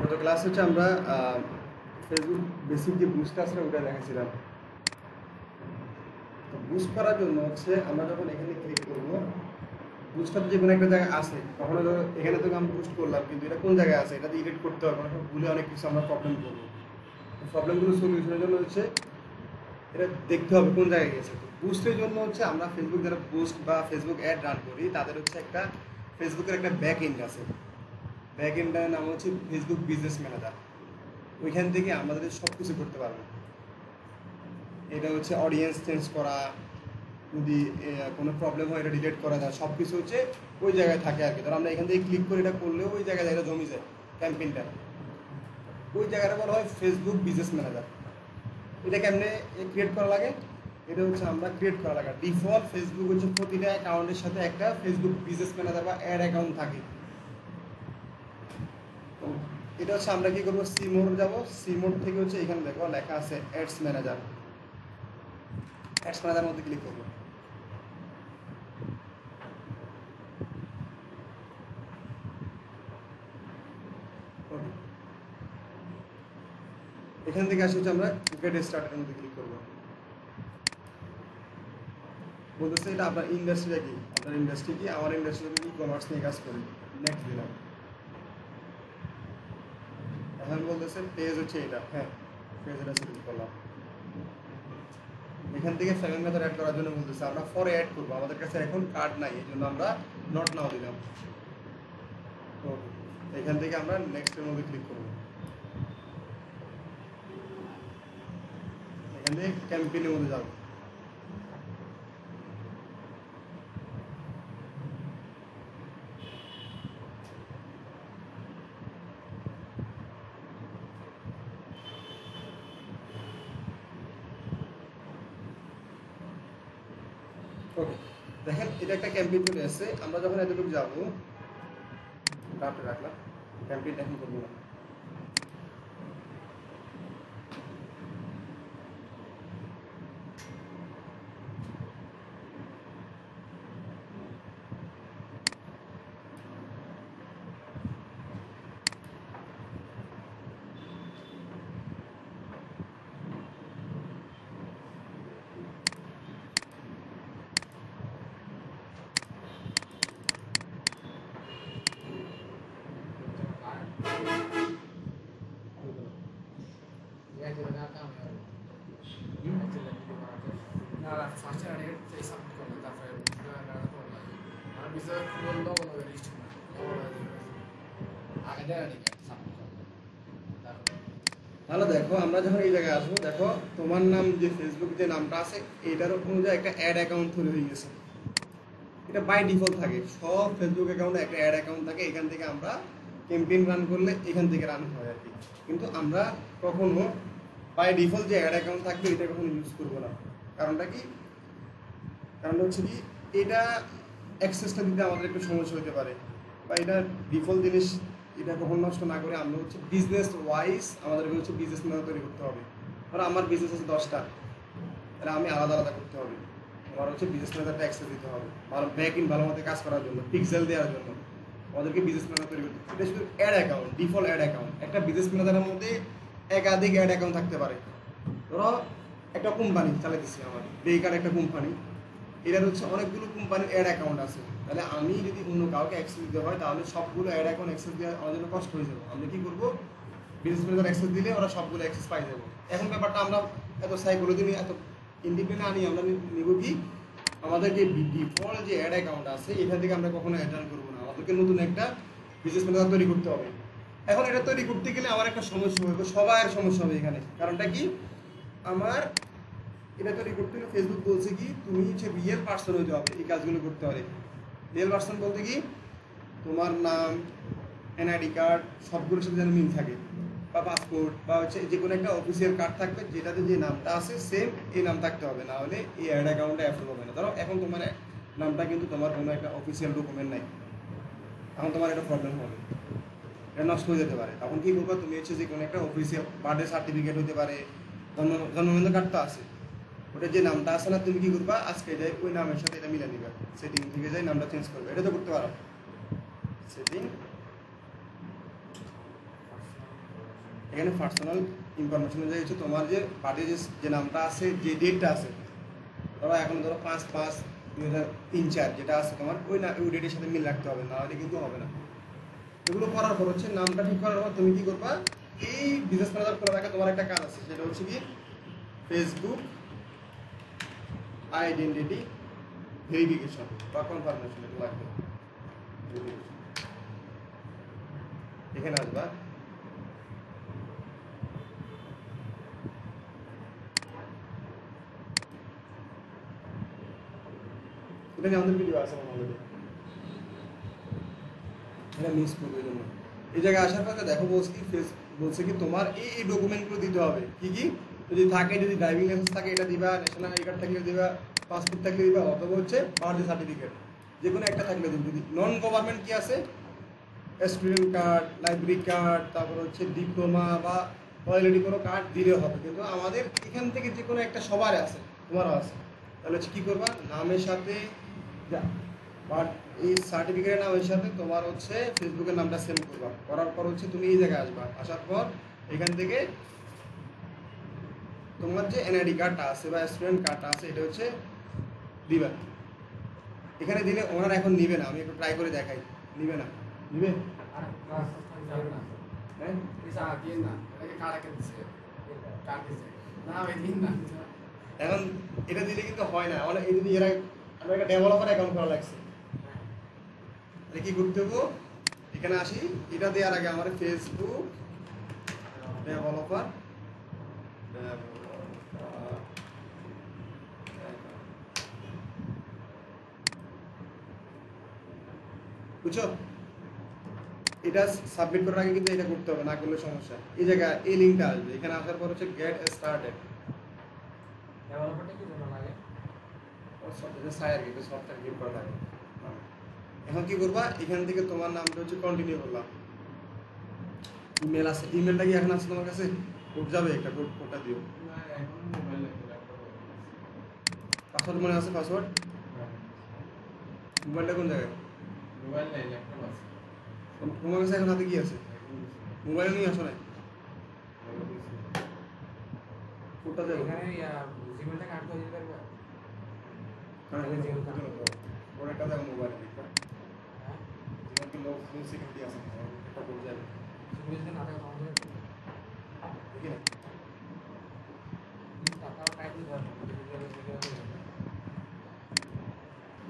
গত ক্লাস হচ্ছে আমরা ফেসবুক বেসিক যে বুস্ট আছে ওটা দেখাচ্ছিলাম। তো বুস্ট করার জন্য হচ্ছে আমরা যখন এখানে ক্লিক করবো, বুস্টটা যে কোনো একটা জায়গায় আসে, কখনো ধরো এখানে তো আমি বুস্ট করলাম কিন্তু এটা কোন জায়গায় আছে এটা এডিট করতে হবে, অনেক সময় ভুলে অনেক কিছু আমরা প্রবলেম করবো। প্রবলেমগুলো সলিউশনের জন্য হচ্ছে এটা দেখতে হবে কোন জায়গায় গেছে। তো বুস্টের জন্য হচ্ছে আমরা ফেসবুক যারা পোস্ট বা ফেসবুক অ্যাড রান করি তাদের হচ্ছে একটা ফেসবুকের একটা ব্যাক এন্ড আছে। ব্যাক এন্ডের নাম হচ্ছে ফেসবুক বিজনেস ম্যানেজার। ওইখান থেকে আমাদের সব কিছু করতে পারবো। এটা হচ্ছে অডিয়েন্স চেঞ্জ করা, যদি কোনো প্রবলেম হয় এটা ডিলিট করা যায়, সব কিছু হচ্ছে ওই জায়গায় থাকে আর কি। ধর আমরা এখান থেকে ক্লিক করে এটা করলেও ওই জায়গায় এটা জমি যায় ক্যাম্পেইনটা। ওই জায়গাটা বলা হয় ফেসবুক বিজনেস ম্যানেজার। এটা কেমনে ক্রিয়েট করা লাগে? এটা হচ্ছে আমরা ক্রিয়েট করা লাগে। ডিফল্ট ফেসবুক হচ্ছে প্রতিটা অ্যাকাউন্টের সাথে একটা ফেসবুক বিজনেস ম্যানেজার বা অ্যাড অ্যাকাউন্ট থাকে। তো এটা হচ্ছে আমরা কি করবো, সি মোড যাবো। সি মোড থেকে হচ্ছে এখানে দেখো লেখা আছে অ্যাডস ম্যানেজার। অ্যাডস ম্যানেজার মধ্যে ক্লিক করবো। ওকে, এখান থেকে আসে হচ্ছে আমরা গেট স্টার্টের মধ্যে ক্লিক করবো। বলতেছে এটা আপনার ইন্ডাস্ট্রিটা কি, আপনার ইন্ডাস্ট্রি কি? আমার ইন্ডাস্ট্রি ই কমার্স নিয়ে কাজ করি। নেক্সট দিলাম। এখন বলতেছে পেজ হচ্ছে এটা, হ্যাঁ পেজটা সিলেক্ট করলাম। এখান থেকে পেমেন্ট মেথড অ্যাড করার জন্য বলতেছে আমরা পরে অ্যাড করবো, আমাদের কাছে এখন কার্ড নাই, এই জন্য আমরা নট নাও দিলাম। তো এখান থেকে আমরা নেক্সটের মধ্যে ক্লিক করবো। এখান থেকে ক্যাম্পেইনের মধ্যে যাবো। ওকে, দেখেন এটা একটা ক্যাম্পেইন চলে এসেছে। আমরা যখন এতটুকু যাবো, ড্রাফটে রাখলাম, ক্যাম্পেইন এখন করবো না। তাহলে দেখো আমরা যখন এই জায়গায় আসবো, দেখো তোমার নাম যে ফেসবুক যে নামটা আছে এটার অনুযায়ী একটা অ্যাড অ্যাকাউন্ট তৈরি হয়ে গেছে। এটা বাই ডিফল্ট থাকে, সব ফেসবুক অ্যাকাউন্টে একটা অ্যাড অ্যাকাউন্ট থাকে। এখান থেকে আমরা ক্যাম্পেইন রান করলে এখান থেকে রান হয় আর কি। কিন্তু আমরা কখনো বাই ডিফল্ট যে অ্যাড অ্যাকাউন্ট থাকবে এটা কখনো ইউজ করবো না। কারণটা কি? কারণ হচ্ছে কি, এটা অ্যাক্সেসটা দিতে আমাদের একটু সমস্যা হতে পারে, বা এটা ডিফল্ট জিনিস এটা কখন নষ্ট না করে আমরা হচ্ছে বিজনেস ওয়াইজ আমাদেরকে হচ্ছে বিজনেস ম্যানেজার তৈরি করতে হবে। ধরো আমার বিজনেস আছে 10টা, তাহলে আমি আলাদা আলাদা করতে হবে। আমার হচ্ছে বিজনেস ম্যানেজারটা অ্যাক্সেস দিতে হবে ভালো ব্যাক ইন ভালো মতো কাজ করার জন্য, পিক্সেল দেওয়ার জন্য আমাদেরকে বিজনেস ম্যানেজার তৈরি করতে হবে। এটা শুধু add account, default add account. একটা বিজনেস ম্যানেজারের মধ্যে একাধিক অ্যাড অ্যাকাউন্ট থাকতে পারে। ধরো একটা কোম্পানি চালাইতেছি, আমার বেকার একটা কোম্পানি, এটার হচ্ছে অনেকগুলো কোম্পানির অ্যাড অ্যাকাউন্ট আছে। তাহলে আমি যদি অন্য কাউকে অ্যাক্সেস দিতে হয় তাহলে সবগুলো অ্যাড অ্যাকাউন্ট অ্যাক্সেস দেওয়া আমার জন্য কষ্ট হয়ে যাবে। আমরা কী করবো, বিজনেস ম্যানেজার অ্যাক্সেস দিলে ওরা সবগুলো অ্যাক্সেস পাই যাবো। এখন ব্যাপারটা আমরা এত সাইকোলজি নিয়ে এত ইন্ডিপেন্ডেন্ট আনি, আমরা নিব কি আমাদের যে ডিফল্ট যে অ্যাড অ্যাকাউন্ট আছে এখান থেকে আমরা কখনো অ্যাড রান করবো না, আমাদেরকে নতুন একটা বিজনেস ম্যানেজার তৈরি করতে হবে। এখন এটা তৈরি করতে গেলে আমার একটা সমস্যা হবে, সবার সমস্যা হবে এখানে। কারণটা কি, আমার এটা তৈরি করতে হলে ফেসবুক বলছে কি তুমি হচ্ছে রিয়েল পার্সন হইতে হবে এই কাজগুলো করতে পারে। রিয়েল পার্সন বলতে কি, তোমার নাম, এনআইডি কার্ড সবগুলোর সাথে যেন মিল থাকে, বা পাসপোর্ট বা হচ্ছে যে কোনো একটা অফিসিয়াল কার্ড থাকবে যেটাতে যে নামটা আছে সেম এই নাম থাকতে হবে, না হলে এই অ্যাড অ্যাকাউন্টে অ্যাপ্রুভ হবে না। ধরো এখন তোমার নামটা কিন্তু তোমার কোনো একটা অফিসিয়াল ডকুমেন্ট নাই, এখন তোমার একটা প্রবলেম হবে, এটা নষ্ট হয়ে যেতে পারে। তখন কী করবে, তুমি হচ্ছে যে কোনো একটা অফিসিয়াল বার্থডে সার্টিফিকেট হতে পারে, জন্মদিনের কার্ড তো আছে, ওটা যে নামটা আছে না, তুমি কি করবা আজকে যাই ওই নামের সাথে এটা মিলে দিবা, সেটিং থেকে যাই নামটা চেঞ্জ করবে। এটা তো করতে পারো, সেটিং এখানে পার্সোনাল ইনফরমেশন অনুযায়ী হচ্ছে তোমার যে বাড়ির যে নামটা আছে, যে ডেটটা আছে, ধরো এখন ধরো 5/5/2003-4 যেটা আছে তোমার, ওই ডেটের সাথে মিল রাখতে হবে, না হলে কিন্তু হবে না। এগুলো করার পর হচ্ছে নামটা ঠিক করার পর তুমি কি করবা, এই বিজনেস ম্যানেজার খোলার আগে তোমার একটা কাজ আছে, সেটা হচ্ছে কি ফেসবুক আইডেন্টিটি ভেরিফিকেশন বা কনফার্মেশন, এটা লাগবে। এখানে আসবা, এটা নিয়ে আমাদের ভিডিও আছে অলরেডি, এটা মিস করবে জন্য। এই জায়গায় আসার পর দেখো বলছে কি তোমার এই ডকুমেন্টগুলো দিতে হবে। কি কি যদি থাকে, যদি ড্রাইভিং লাইসেন্স থাকে এটা দিবা, ন্যাশনাল আইডি কার্ড থাকলে দিবা, পাসপোর্ট থাকলে দিবা, অথবা হচ্ছে বার্থ সার্টিফিকেট, যে কোনো একটা থাকলে দিবে। যদি নন গভর্নমেন্ট কি আছে, স্টুডেন্ট কার্ড, লাইব্রেরি কার্ড, তারপর হচ্ছে ডিপ্লোমা বা অলরেডি কোনো কার্ড দিলে হবে। কিন্তু আমাদের এখান থেকে যে কোনো একটা সবার আছে, তোমারও আছে। তাহলে হচ্ছে কী করবা, নামের সাথে বাট এই সার্টিফিকেটের নামের সাথে তোমার হচ্ছে ফেসবুকের নামটা সেভ করবা। করার পর হচ্ছে তুমি এই জায়গায় আসবা, আসার পর এখান থেকে তোমার যে এনআইডি কার্ডটা আছে বা স্টুডেন্ট কার্ডটা আছে এটা হচ্ছে দিবা। এখানে দিলে ওনারা এখন নিবে না, আমি একটু ট্রাই করে দেখাই। নিবে না, নিবে এখন এটা দিলে কিন্তু হয় না। এই যদি এরা আমার একটা ডেভেলপার অ্যাকাউন্ট করা লাগছে, কি করতে হবো, এখানে আসি, এটা দেওয়ার আগে আমার ফেসবুক ডেভেলপার বুঝছো, এটা সাবমিট করার আগে কিন্তু এটা করতে হবে, না করলে সমস্যা। এই জায়গায় এই লিঙ্কটা আসবে, এখানে আসার পর হচ্ছে গেট স্টার্টেড। ডেভেলপারটা কি জন্য লাগে? সফটওয়্যার কিন্তু সফটওয়্যার গিভ করা থাকে। এখন কি করবা, এখান থেকে তোমার নামটা হচ্ছে কন্টিনিউ করলাম। ইমেল আছে, ইমেলটা কি এখন আছে তোমার কাছে? কোড যাবে, একটা কোডটা দিও। পাসওয়ার্ড মনে আছে? পাসওয়ার্ড মোবাইলটা কোন জায়গায়? মোবাইল নাই, ল্যাপটপ আছে। তোমার কাছে এখন হাতে কি আছে? মোবাইল নিয়ে আসো না, কোডটা দেবো। এখানে জিমেলটা কাট করে দিতে পারবে? ওর একটা দেখো মোবাইল দিকটা, হ্যাঁ, যেমন কি লো সিকিউরিটি আছে, একটা কোড যাবে। সিকিউরিটি না থাকে আমাদের দেখি না, টাকা টাইপ দিতে পারবে।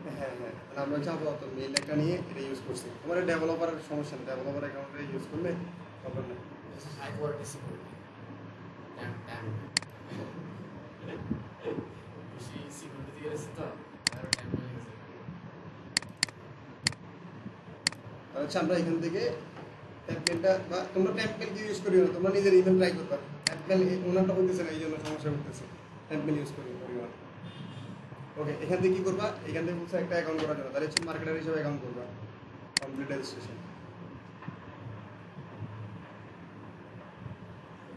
হ্যাঁ হ্যাঁ, তাহলে আমরা হচ্ছে আপাতত মেইল একটা নিয়ে এটা ইউজ করছি। তোমার ডেভেলপারের সমস্যা নেই, ডেভেলপার অ্যাকাউন্টে ইউজ করলে প্রবলেম নেই। হাই কোয়ালিটি সিকিউরিটি সিকিউরিটি দিয়ে গেছে তো আর টাইম হয়ে গেছে। তাহলে হচ্ছে আমরা এখান থেকে টেম্পলেটটা, বা তোমরা টেম্পলেট ইউজ করিও না, তোমরা নিজের ইমেল ট্রাই করবা। টেম্পলেট ওনারটা হইতেছে না, এই জন্য সমস্যা হইতেছে। টেম্পলেট ইউজ করিও না। ওকে, এখান থেকে কি করবা, এখান থেকে বলছে একটা অ্যাকাউন্ট করার জন্য, তাহলে হচ্ছে মার্কেটার হিসেবে অ্যাকাউন্ট করবা। কমপ্লিট রেজিস্ট্রেশন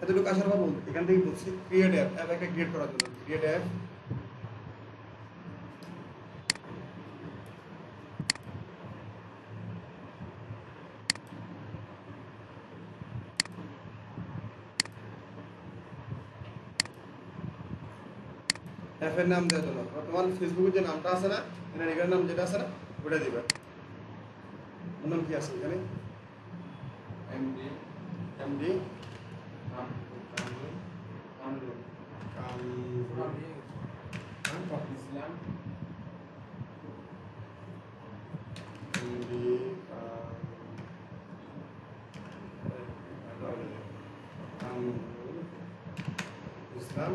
এতটুকু আসার পর বলবো, এখান থেকে বলছি ক্রিয়েট অ্যাপ একটা ক্রিয়েট করার জন্য। ক্রিয়েট অ্যাপ, অ্যাপের নাম দেওয়ার জন্য তোমার ফেসবুকের যে নামটা আছে না, এখানে নাম যেটা আছে না ওটা দিবা। ওর নাম কি আছে এখানে? এমডি এমডি ইসলাম ইসলাম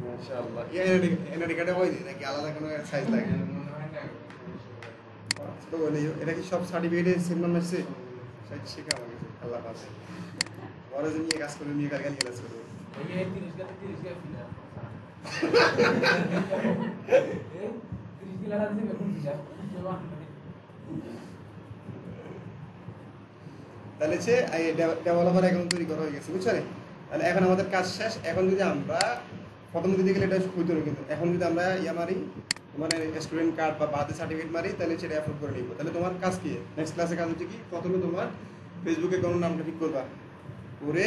মাশাআল্লাহ। এনআইডি কার্ডে হয় নাকি আলাদা কোনো সাইজ লাগে? তো এটা কি সব সার্টিফিকেটে সেম নাম আছে? সাইজ শেখা আমার কাছে আল্লাহ পাশে বড় যে নিয়ে কাজ করে, নিয়ে গাড়ি কাজ করবো। এই 30 টাকা ফিলা 30 কিলো লাগা দিবে কোন ফিলা তাহলে হচ্ছে ডেভেলপার অ্যাকাউন্ট তৈরি করা হয়ে গেছে, বুঝছো? তাহলে এখন আমাদের কাজ শেষ। এখন যদি আমরা প্রথম দিকে গেলে এটা হইতো না, কিন্তু এখন যদি আমরা ইয়া মারি মানে স্টুডেন্ট কার্ড বা বার্থডে সার্টিফিকেট মারি তাহলে সেটা আপলোড করে নিব। তাহলে তোমার কাজ কি, নেক্সট ক্লাসে কাজ হচ্ছে কি, প্রথমে তোমার ফেসবুকে কোনো নামটা ঠিক করবা, করে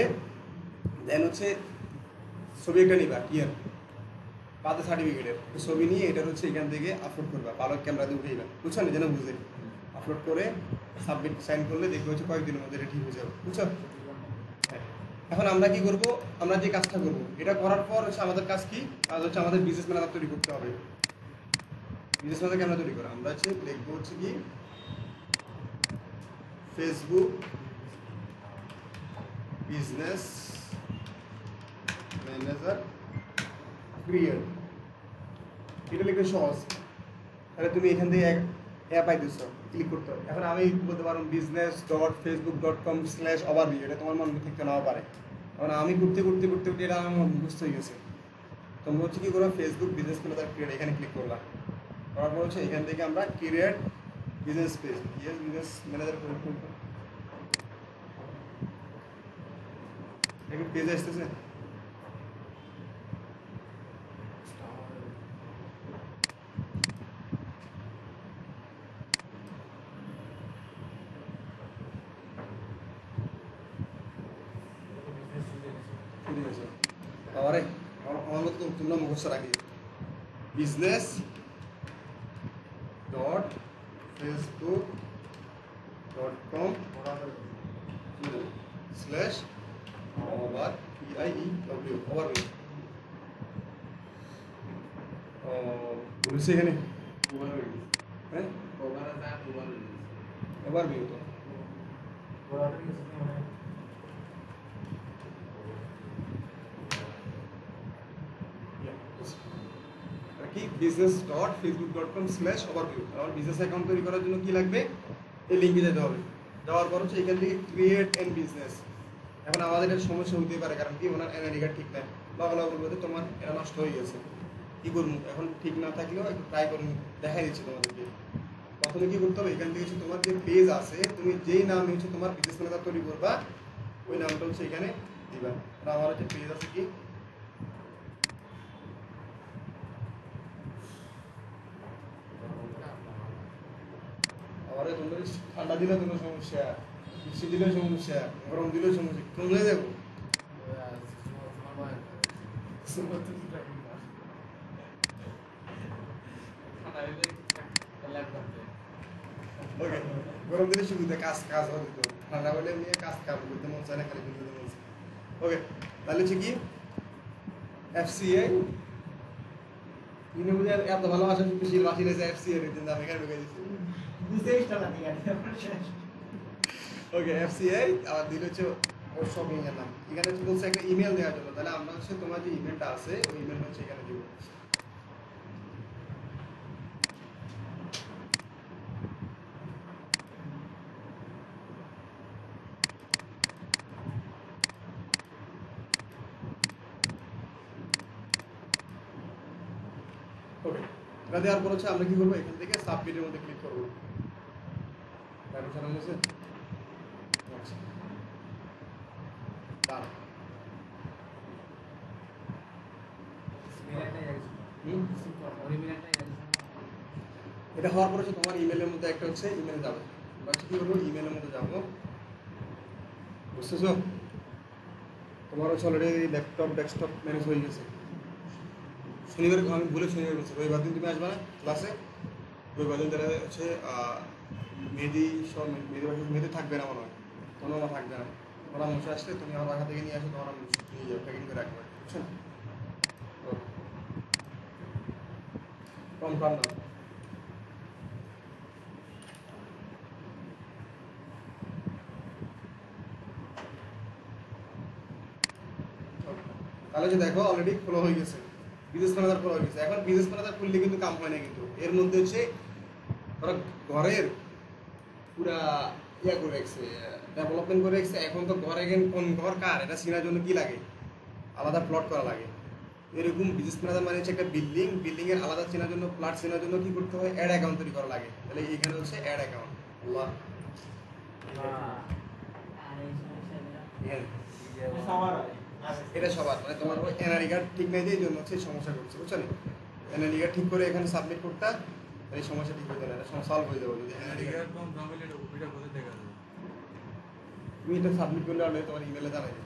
দেন হচ্ছে ছবি একটা নিবা ক্লিয়ার বার্থডে সার্টিফিকেটের ছবি নিয়ে এটার হচ্ছে এখান থেকে আপলোড করবা, ভালো ক্যামেরা দিয়ে উঠেইবা, বুঝছো না, যেন বুঝে আপলোড করে সাবমিট সাইন করলে দেখবে হচ্ছে কয়েকদিনের মধ্যে এটা ঠিক হয়ে যাবে, বুঝছো? হ্যাঁ। এখন আমরা কি করব, আমরা যে কাজটা করব এটা করার পর হচ্ছে আমাদের কাজ কি, কাজ হচ্ছে আমাদের বিজনেস ম্যানেজার তৈরি করতে হবে। বিজনেস ম্যানেজার কেমন তৈরি করা, আমরা হচ্ছে লিখবো হচ্ছে কি ফেসবুক বিজনেস ম্যানেজার ক্রিয়েট, এটা লিখবে সহজ। তাহলে তুমি এখান থেকে এক অ্যাপ আইতেছ, ক্লিক করতে হবে। এখন আমি বলতে পারবো business.facebook.com/overview, এটা তোমার মনে থাকতে নাও পারে, কারণ আমি করতে করতে করতে করতে এটা আমার মুখস্থ হয়ে গেছে। তোমরা হচ্ছে কি করো, ফেসবুক বিজনেস ম্যানেজার ক্রিয়েট এখানে ক্লিক করলাম, করার পর হচ্ছে এখান থেকে আমরা create business page, business manager করে খুলবো। পেজ আসতেছে, আরে আমার মতো তোমরা মুখস্থ রাখি, business dot Facebook dot com slash over PIEW overview, বলেছি এখানে হ্যাঁ ওভারভিউ তো কি business.facebook.com/overview। আমার বিজনেস অ্যাকাউন্ট তৈরি করার জন্য কি লাগবে, এই লিঙ্কে যেতে হবে, যাওয়ার পর হচ্ছে এখান থেকে ক্রিয়েট এন্ড বিজনেস। এখন আমাদের একটা সমস্যা হতে পারে, কারণ কি ওনার এনআইডি কার্ড ঠিক নাই, বাংলা বলতে তোমার এটা নষ্ট হয়ে গেছে, কি করবো এখন, ঠিক না থাকলেও একটু ট্রাই করুন, দেখাই দিচ্ছি তোমাদেরকে। প্রথমে কি করতে হবে, এখান থেকে হচ্ছে তোমার যে পেজ আছে, তুমি যেই নামে হচ্ছে তোমার বিজনেস ম্যানেজার তৈরি করবা ওই নামটা হচ্ছে এখানে দিবা। আমার হচ্ছে পেজ আছে কি আমাদের তোমরা ঠান্ডা দিলে কোনো সমস্যা, বৃষ্টি দিলে সমস্যা, গরম দিলেও সমস্যা, কমলে যাবো। ওকে, গরম দিলে সুবিধা, কাজ কাজ হয়ে যেত, ঠান্ডা হলে নিয়ে কাজ কাজ করতে মন চায় না, খালি করতে মন চায়। ওকে, তাহলে হচ্ছে কি FCA ইউনিভার্সিটি এত ভালোবাসা বেশি বাসি রয়েছে FCA এর জন্য আমি এখানে ঢুকে দিচ্ছি। ওকে, FCA আর দিলে হচ্ছে ওর শপিং এর নাম, এখানে হচ্ছে বলছে একটা ইমেল দেওয়ার জন্য, তাহলে আমরা হচ্ছে তোমার যে ইমেলটা আছে ওই ইমেলটা হচ্ছে এখানে দিব। ওকে, এটা দেওয়ার পর হচ্ছে আমরা কি করবো, এখান থেকে সাবমিটের মধ্যে ক্লিক করবো। এটা হওয়ার পর হচ্ছে তোমার ইমেলের মধ্যে একটা হচ্ছে ইমেল যাবে, আমরা হচ্ছে কি করবো, ইমেলের মধ্যে যাবো, বুঝতেছো? তোমার হচ্ছে অলরেডি ল্যাপটপ ডেস্কটপ ম্যানেজ হয়ে গেছে। শনিবার আমি বলে শনিবার বলছি, রবিবার দিন তুমি আসবে না ক্লাসে, রবিবার দিন তাহলে হচ্ছে মেহেদি সব মেহেদি থাকবে না মনে হয়, কোনো আমার থাকবে না, ওরা মশা আসলে তুমি আমার বাসা থেকে নিয়ে আসো, তোমার আমি নিয়ে যাবো, প্যাকিং করে রাখবে, বুঝছো? কনফার্ম না তাহলে যে দেখো অলরেডি খোলা হয়ে গেছে, বিজনেস ম্যানেজার খোলা হয়ে গেছে। এখন বিজনেস ম্যানেজার খুললে কিন্তু কাম হয় না, কিন্তু এর মধ্যে হচ্ছে ওরা ঘরের পুরা ইয়া করে রাখছে, ডেভেলপমেন্ট করে রাখছে। এখন তো ঘরে কোন ঘর কার এটা চেনার জন্য কি লাগে, আলাদা প্লট করা লাগে। এরকম বিজনেস ম্যানেজার মানে হচ্ছে একটা বিল্ডিং, বিল্ডিং এর আলাদা চেনার জন্য, প্লট চেনার জন্য কি করতে হয়, অ্যাড অ্যাকাউন্ট তৈরি করা লাগে। তাহলে এখানে হচ্ছে অ্যাড অ্যাকাউন্ট, আল্লাহ এটা সবার মানে তোমার ওই এনআরই কার্ড ঠিক নাই এই জন্য হচ্ছে এই সমস্যা করছে বুঝছো না এনআরই কার্ড ঠিক করে এখানে সাবমিট করতে এই সমস্যা ঠিক হয়ে যাবে এটা সলভ হয়ে যাবে যদি এনআরই কার্ড তুমি এটা সাবমিট করলে আমি তোমার ইমেলে জানাই দেব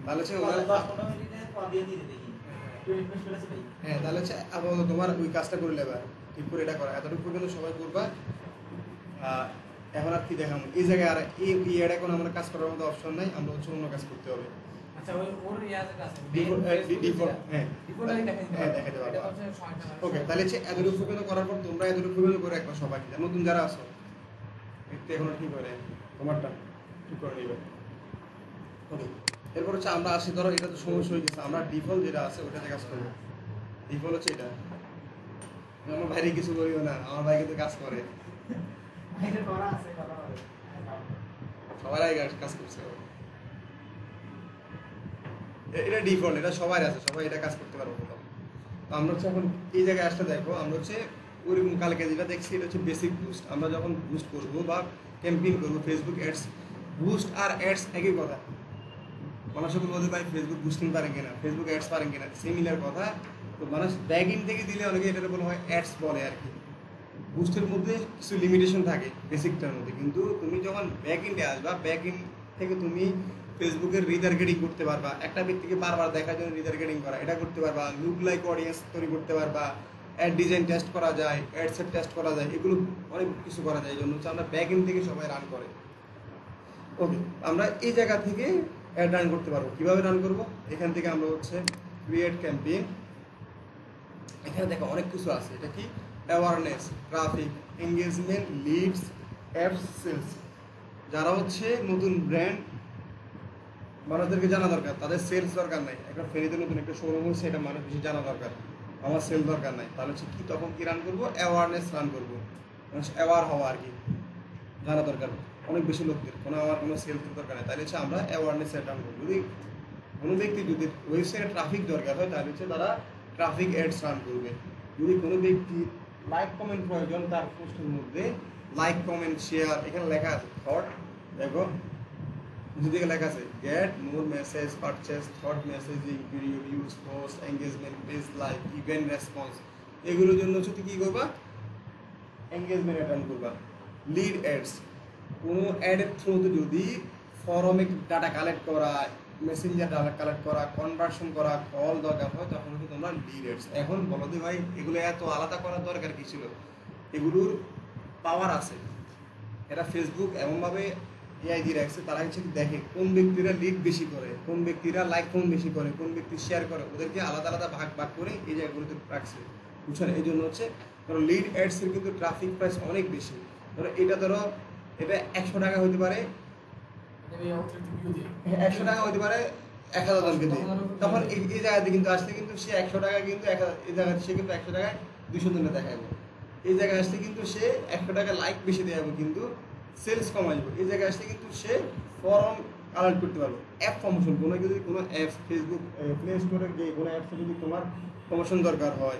তাহলে হচ্ছে হ্যাঁ তাহলে হচ্ছে আপাতত তোমার ওই কাজটা করে নেবে ঠিক করে এটা করা এতটুকু পর্যন্ত সবাই করবা এখন আর কি দেখাম এই জায়গায় আর এই ইয়ার এখন আমরা কাজ করার মতো অপশন নাই আমরা হচ্ছে অন্য কাজ করতে হবে আচ্ছা ওর ইয়াতে আছে ডিফল্ট হ্যাঁ দেখাতে পারবো ওকে তাহলে হচ্ছে এতটুকু পর্যন্ত করার পর তোমরা এতটুকু পর্যন্ত করে একবার সবাই নতুন যারা আছো একটু এখন ঠিক করে তোমারটা ঠিক করে নিবে ওকে এরপর হচ্ছে আমরা আসি ধরো এটা তো সমস্যা হয়ে গেছে আমরা ডিফল্ট যেটা আছে ওটাতে কাজ করবো ডিফল্ট হচ্ছে এটা আমার ভাইরে কিছু বলিও না আমার ভাই কিন্তু কাজ করে সবাই কাজ করছে এটা ডিফল্ট এটা সবাই আছে সবাই এটা কাজ করতে পারবো তো আমরা হচ্ছে এখন এই জায়গায় আসলে দেখো আমরা হচ্ছে ওইরকম কালকে যেটা দেখছি এটা হচ্ছে বেসিক বুস্ট আমরা যখন বুস্ট করবো বা ক্যাম্পেইন করবো ফেসবুক অ্যাডস বুস্ট আর অ্যাডস একই কথা মানুষ সকল বলতে পারে ফেসবুক বুস্টিং পারেন কিনা ফেসবুক অ্যাডস পারেন কিনা সিমিলার কথা তো মানুষ ব্যাক ইন থেকে দিলে অনেকে এটা বলা হয় অ্যাডস বলে আর কি বুস্টের মধ্যে কিছু লিমিটেশন থাকে বেসিকটার মধ্যে কিন্তু তুমি যখন ব্যাক ইন্ডে আসবা ব্যাক ইন থেকে তুমি ফেসবুকের রিটার্গেটিং করতে পারবা একটা ব্যক্তিকে বারবার দেখার জন্য রিটার্গেটিং করা এটা করতে পারবা লুক লাইক অডিয়েন্স তৈরি করতে পারবা অ্যাড ডিজাইন টেস্ট করা যায় অ্যাড সেট টেস্ট করা যায় এগুলো অনেক কিছু করা যায় এই জন্য হচ্ছে আমরা ব্যাক ইন থেকে সবাই রান করে ওকে আমরা এই জায়গা থেকে অ্যাড রান করতে পারবো কীভাবে রান করবো এখান থেকে আমরা হচ্ছে ক্রিয়েট ক্যাম্পেইন এখানে দেখো অনেক কিছু আছে এটা কি awareness traffic engagement leads apps sales যারা হচ্ছে নতুন ব্র্যান্ড মানুষদেরকে জানা দরকার তাদের সেলস দরকার নাই একটা ফেরিতে নতুন একটা শোরুম হচ্ছে এটা মানুষ বেশি জানা দরকার আমার সেল দরকার নাই তাহলে হচ্ছে কি তখন কি রান করবো অ্যাওয়ারনেস রান করবো অ্যাওয়ার হওয়া আর কি জানা দরকার অনেক বেশি লোকদের আমার কোনো সেলসের দরকার নেই তাহলে হচ্ছে আমরা অ্যাওয়ারনেস রান করবো যদি কোনো ব্যক্তি যদি ওয়েবসাইটে ট্রাফিক দরকার হয় তাহলে হচ্ছে তারা ট্রাফিক অ্যাডস রান করবে যদি কোনো ব্যক্তি লাইক কমেন্ট প্রয়োজন তার পোস্টের মধ্যে লাইক কমেন্ট শেয়ার এখানে লেখা আছে থট দেখো যদি লেখা আছে get more message purchase thought message use post engagement page like event response এগুলোর জন্য হচ্ছে কি করবা এঙ্গেজমেন্ট অ্যাটেন্ড করবা লিড অ্যাডস কোনো অ্যাডের থ্রুতে যদি ফরমে ডাটা কালেক্ট করা মেসেঞ্জার ডাটা কালেক্ট করা কনভার্সন করা কল দরকার হয় তখন হচ্ছে তোমরা লিড অ্যাডস এখন বলো যে ভাই এগুলো এত আলাদা করার দরকার কি ছিল এগুলোর পাওয়ার আছে এরা ফেসবুক এমনভাবে এআই দিয়ে রাখছে তারা হচ্ছে দেখে কোন ব্যক্তিরা লিড বেশি করে কোন ব্যক্তিরা লাইক ফোন বেশি করে কোন ব্যক্তি শেয়ার করে ওদেরকে আলাদা আলাদা ভাগ ভাগ করে এই জায়গাগুলোতে রাখছে বুঝছেন এই জন্য হচ্ছে ধরো লিড অ্যাডসের কিন্তু ট্রাফিক প্রাইস অনেক বেশি ধরো এটা 100 টাকা হতে পারে 100 টাকা হতে পারে 1000 জনকে দিয়ে তখন এই জায়গাতে কিন্তু আসলে কিন্তু সে 100 টাকা কিন্তু এই জায়গাতে সে কিন্তু 100 টাকায় 200 জনে দেখাবো এই জায়গায় আসলে কিন্তু সে 100 টাকা লাইক বেশি দেখাবো কিন্তু সেলস কমাইবো এই জায়গায় আসলে কিন্তু সে ফর্ম কালেক্ট করতে পারবো অ্যাপ প্রমোশন কোনো অ্যাপস ফেসবুক প্লে স্টোরে গিয়ে কোনো অ্যাপসে যদি তোমার প্রমোশন দরকার হয়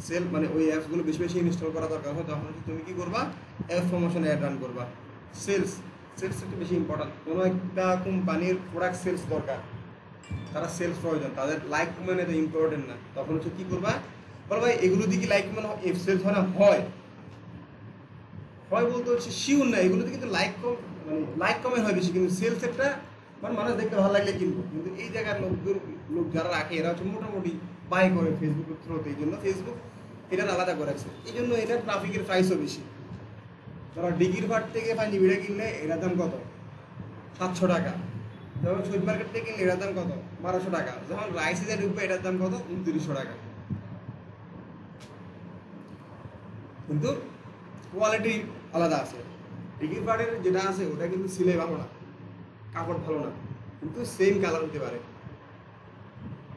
সেল মানে ওই অ্যাপসগুলো বেশি বেশি ইনস্টল করা দরকার হয় তখন তুমি কি করবা অ্যাপ প্রমোশন অ্যাড রান করবা সেলস একটু বেশি ইম্পর্টেন্ট কোনো একটা কোম্পানির প্রোডাক্ট সেলস দরকার তারা সেলস প্রয়োজন তাদের লাইক কমেন্ট এত ইম্পর্টেন্ট না তখন হচ্ছে কি করবা বলো ভাই এগুলো দিয়ে কি লাইক কমেন্ট সেলস হয় না হয় বলতে হচ্ছে শিওর না এগুলোতে কিন্তু লাইক কমেন্ট হয় বেশি কিন্তু সেলস একটা মানুষ দেখতে ভালো লাগলে কিনবো কিন্তু এই জায়গার লোক যারা রাখে এরা হচ্ছে মোটামুটি বাই করে ফেসবুকের থ্রুতে এই জন্য ফেসবুক এটা আলাদা করেছে এই জন্য এটা ট্রাফিকের প্রাইসও বেশি ধরো ডিগির ভাট থেকে পাঞ্জিবিটা কিনলে এটার দাম কত 700 টাকা যখন সুইট মার্কেট থেকে কিনলে এটার দাম কত 1200 টাকা যখন রাইসিজে ঢুকবে এটার দাম কত 2900 টাকা কিন্তু কোয়ালিটি আলাদা আছে ডিগির ভাটের যেটা আছে ওটা কিন্তু সিলাই ভালো না কাপড় ভালো না কিন্তু সেম কালার হতে পারে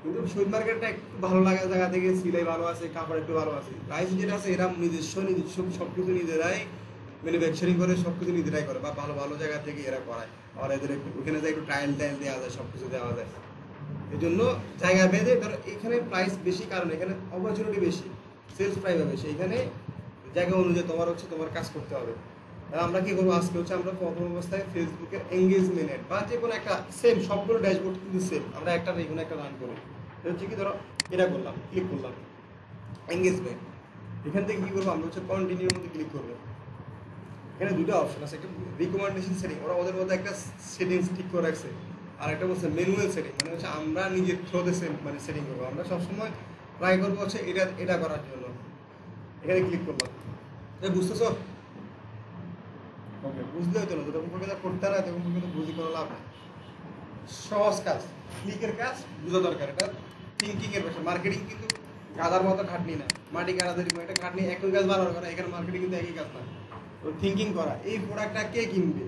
কিন্তু সুইট মার্কেটটা একটু ভালো লাগা জায়গা থেকে সিলাই ভালো আছে কাপড় একটু ভালো আছে রাইস যেটা আছে এরা নিজস্ব সবকিছু নিজেরাই ম্যানুফ্যাকচারিং করে সবকিছু নিজেরাই করে বা ভালো ভালো জায়গা থেকে এরা করায় আর এদের ওখানে যায় একটু টাইল দেওয়া যায় সবকিছু দেওয়া যায় এই জন্য জায়গা বেঁধে ধরো এখানে প্রাইস বেশি কারণ এখানে অপরচুনিটি বেশি সেলস প্রাইস বেশি এখানে জায়গা অনুযায়ী তোমার কাজ করতে হবে তাহলে আমরা কি করবো আজকে হচ্ছে আমরা প্রথম অবস্থায় ফেসবুকের এঙ্গেজমেন্ট বা যে কোনো একটা সেম সবগুলো ড্যাশবোর্ড কিন্তু সেম আমরা একটা রেগুলার একটা রান করি এটা হচ্ছে কি ধরো এটা করলাম ক্লিক করলাম এঙ্গেজমেন্ট এখান থেকে কি করবো আমরা হচ্ছে কন্টিনিউর মধ্যে ক্লিক করবো এখানে দুটো অপশন আছে একটা রিকমেন্ডেশন সেটিং ওরা ওদের মধ্যে একটা সেটিংস ঠিক করে রাখছে আর একটা বলছে ম্যানুয়াল সেটিং মানে হচ্ছে আমরা নিজের থ্রোতে মানে সেটিং করবো আমরা সবসময় ট্রাই করবো হচ্ছে এটা এটা করার জন্য এখানে ক্লিক করলাম বুঝতেছো ওকে বুঝলে হতো না যতক্ষণ পর্যন্ত করতে না তখন পর্যন্ত বুঝি কোনো লাভ নেই সহজ কাজ ক্লিকের কাজ বোঝা দরকার এটা থিঙ্কিং এর বিষয় মার্কেটিং কিন্তু গাদার মতো খাটনি না মাটি গাড়াদারি এটা খাটনি একই কাজ বারবার করা এখানে মার্কেটিং কিন্তু একই কাজ না থিঙ্কিং করা এই প্রোডাক্টটা কে কিনবে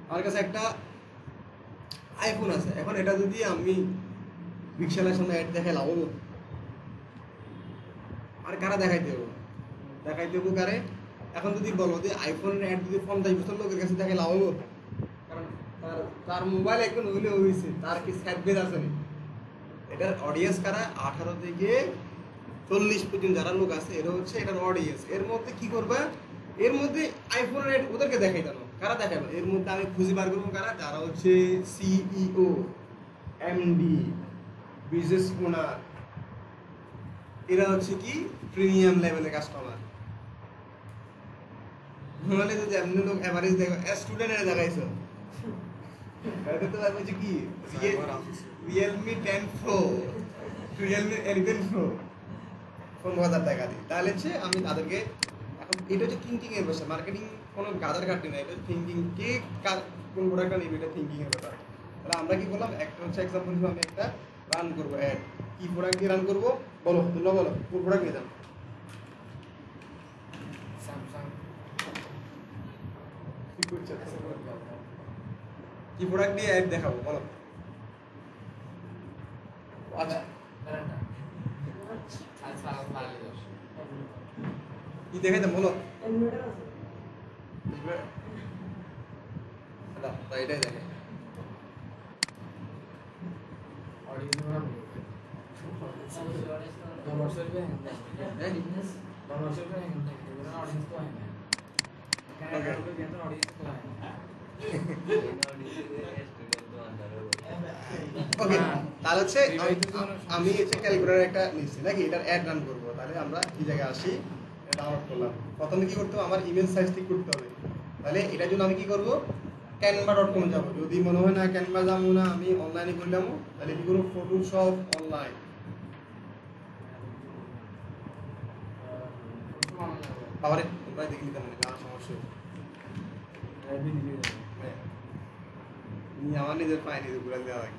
আমার কাছে একটা আইফোন আছে এখন এটা যদি আমি রিক্সালার সামনে অ্যাড দেখাই লাভ হবো আর কারা দেখাইতে হবো কারে এখন যদি বলো যে আইফোনের অ্যাড যদি 50 বছর লোকের কাছে দেখে লাভ হবো কারণ তার মোবাইল এখন হইলে হয়েছে তার কি স্যাডবেজ আছে না এটার অডিয়েন্স কারা 18 থেকে 40 পর্যন্ত যারা লোক আছে এরা হচ্ছে এটার অডিয়েন্স এর মধ্যে কি করবা এর মধ্যে আইফোনের অ্যাড ওদেরকে দেখাই জানো কারা দেখাবে এর মধ্যে আমি খুঁজে বার করবো কারা যারা হচ্ছে সিইও এমডি বিজনেস ওনার এরা হচ্ছে কি প্রিমিয়াম লেভেলের কাস্টমার মানে তো যেমন লোক এভারেজ দেখো স্টুডেন্টের দেখাইছো এটা তো হচ্ছে কি রিয়েলমি 10 প্রো রিয়েলমি 11 প্রো 15,000 টাকা দিই তাহলে হচ্ছে আমি তাদেরকে এখন এটা হচ্ছে থিঙ্কিং এর বিষয় মার্কেটিং কোনো গাদার কাটনি না এটা থিঙ্কিং কে কোন প্রোডাক্টটা নেবে এটা থিঙ্কিং এর ব্যাপার তাহলে আমরা কি করলাম একটা হচ্ছে এক্সাম্পল হিসেবে আমি একটা রান করবো অ্যাড কি প্রোডাক্ট দিয়ে রান করবো বলো তোমরা বলো কোন প্রোডাক্ট নিয়ে যান স্যামসাং কি প্রোডাক্ট দিয়ে অ্যাড দেখাবো বলো আচ্ছা কি দেখাইতে বলো এটাই দেখে ওকে তাহলে হচ্ছে আমি হচ্ছে ক্যালকুলেটর একটা নিচ্ছি নাকি এটার অ্যাড রান করবো তাহলে আমরা এই জায়গায় আসি ডাউনলোড করলাম প্রথমে কি করতে হবে আমার ইমেল সাইজ ঠিক করতে হবে তাহলে এটার জন্য আমি কি করবো canva.com যাবো যদি মনে হয় না ক্যানভা যাবো না আমি অনলাইনে করলাম তাহলে কি করবো ফটোশপ অনলাইন পাওয়ারে তোমরা দেখে নিতে মানে কার সমস্যা আমার নিজের পাই নিজে ঘুরে দেওয়া লাগে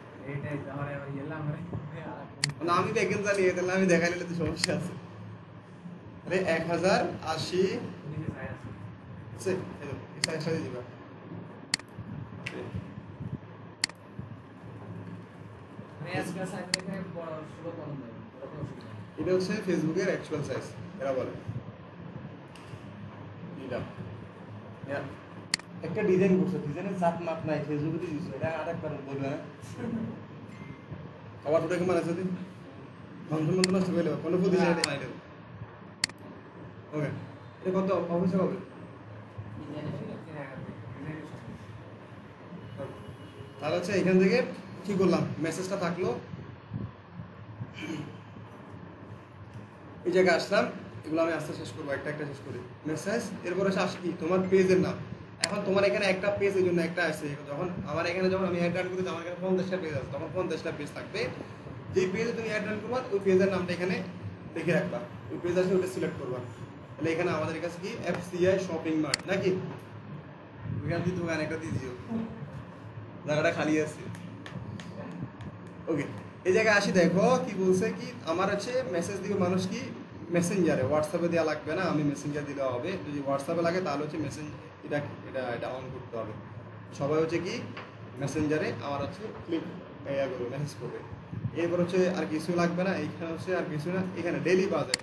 না আমি দেখেন জানি তাহলে আমি দেখা নিলে তো সমস্যা আছে আরে 1080 সাইজ দিবা এটা হচ্ছে ফেসবুকের অ্যাকচুয়াল সাইজ এরা বলে একটা ডিজাইন করছো ডিজাইনের চাপ মাপ নাই ফেসবুকে দিয়েছো এটা আরেকবার বলবে না আবার ওটাকে মানে যদি বন্ধন বন্ধন নষ্ট করে কোনো প্রতি নাই দেবো ওকে এটা কত অবশ্যই হবে তাহলে হচ্ছে এখান থেকে কি করলাম মেসেজটা থাকলো এই জায়গায় আসলাম এগুলো আমি আস্তে শেষ করবো একটা একটা শেষ করি মেসেজ এরপরে আসি কি তোমার পেজের নাম এখন তোমার এখানে একটা পেজ এর জন্য একটা আছে যখন আমার এখানে যখন আমি অ্যাড রান করি আমার এখানে 50টা পেজ আছে তখন 50টা পেজ থাকবে যেই পেজে তুমি অ্যাড রান করবা ওই পেজের নামটা এখানে লিখে রাখবা ওই পেজ আছে ওটা সিলেক্ট করবা তাহলে এখানে আমাদের কাছে কি এফসিআই শপিং মার্ট নাকি ওইখান দিয়ে দোকান একটা দিয়ে দিও জায়গাটা খালি আছে ওকে এই জায়গায় আসি দেখো কি বলছে কি আমার হচ্ছে মেসেজ দিবে মানুষ কি মেসেঞ্জারে হোয়াটসঅ্যাপে দেওয়া লাগবে না আমি মেসেঞ্জার দিলে হবে যদি হোয়াটসঅ্যাপে লাগে তাহলে হচ্ছে এটা অন করতে হবে সবাই হচ্ছে কি মেসেঞ্জারে আমার হচ্ছে ক্লিক করবে মেসেজ করবে এরপর হচ্ছে আর কিছু লাগবে না এইখানে হচ্ছে আর কিছু না এখানে ডেইলি বাজেট